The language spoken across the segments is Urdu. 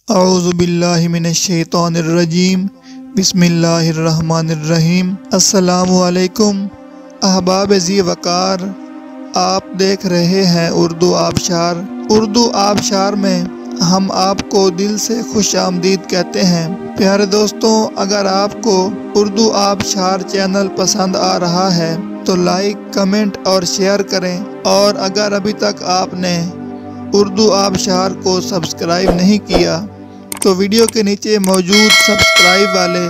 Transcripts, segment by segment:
اعوذ باللہ من الشیطان الرجیم بسم اللہ الرحمن الرحیم۔ السلام علیکم احباب ذی وقار، آپ دیکھ رہے ہیں اردو آبشار۔ اردو آبشار میں ہم آپ کو دل سے خوش آمدید کہتے ہیں۔ پیارے دوستوں، اگر آپ کو اردو آبشار چینل پسند آ رہا ہے تو لائک، کمنٹ اور شیئر کریں، اور اگر ابھی تک آپ نے اردو آبشار کو سبسکرائب نہیں کیا تو ویڈیو کے نیچے موجود سبسکرائب والے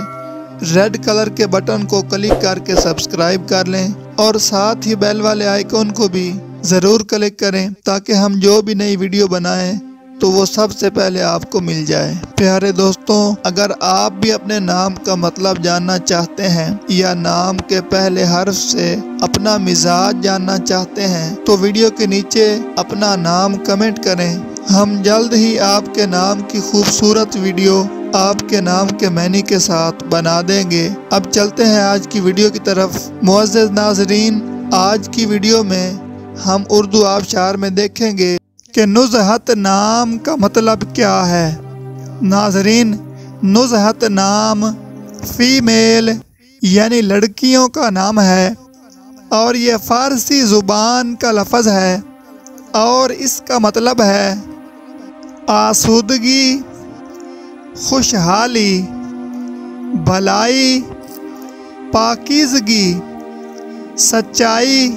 ریڈ کلر کے بٹن کو کلک کر کے سبسکرائب کر لیں، اور ساتھ ہی بیل والے آئیکن کو بھی ضرور کلک کریں تاکہ ہم جو بھی نئی ویڈیو بنائیں تو وہ سب سے پہلے آپ کو مل جائے۔ پیارے دوستوں، اگر آپ بھی اپنے نام کا مطلب جاننا چاہتے ہیں یا نام کے پہلے حرف سے اپنا مزاج جاننا چاہتے ہیں تو ویڈیو کے نیچے اپنا نام کمنٹ کریں۔ ہم جلد ہی آپ کے نام کی خوبصورت ویڈیو آپ کے نام کے معنی کے ساتھ بنا دیں گے۔ اب چلتے ہیں آج کی ویڈیو کی طرف۔ معزز ناظرین، آج کی ویڈیو میں ہم اردو آبشار میں دیکھیں گے کہ نزہت نام کا مطلب کیا ہے۔ ناظرین، نزہت نام فیمیل یعنی لڑکیوں کا نام ہے، اور یہ فارسی زبان کا لفظ ہے، اور اس کا مطلب ہے آسودگی، خوشحالی، بھلائی، پاکیزگی، سچائی،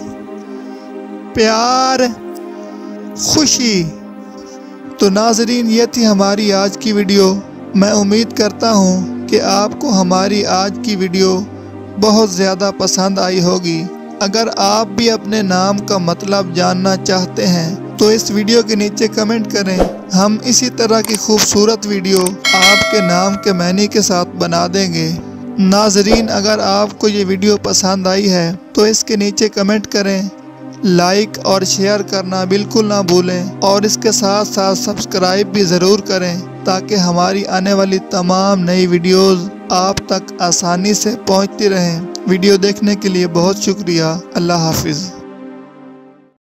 پیار، خوشی۔ تو ناظرین، یہ تھی ہماری آج کی ویڈیو۔ میں امید کرتا ہوں کہ آپ کو ہماری آج کی ویڈیو بہت زیادہ پسند آئی ہوگی۔ اگر آپ بھی اپنے نام کا مطلب جاننا چاہتے ہیں تو اس ویڈیو کے نیچے کمنٹ کریں۔ ہم اسی طرح کی خوبصورت ویڈیو آپ کے نام کے معنی کے ساتھ بنا دیں گے۔ ناظرین، اگر آپ کو یہ ویڈیو پسند آئی ہے تو اس کے نیچے کمنٹ کریں، لائک اور شیئر کرنا بالکل نہ بھولیں، اور اس کے ساتھ ساتھ سبسکرائب بھی ضرور کریں تاکہ ہماری آنے والی تمام نئی ویڈیوز آپ تک آسانی سے پہنچتی رہیں۔ ویڈیو دیکھنے کے لیے بہت شکریہ۔ اللہ حافظ۔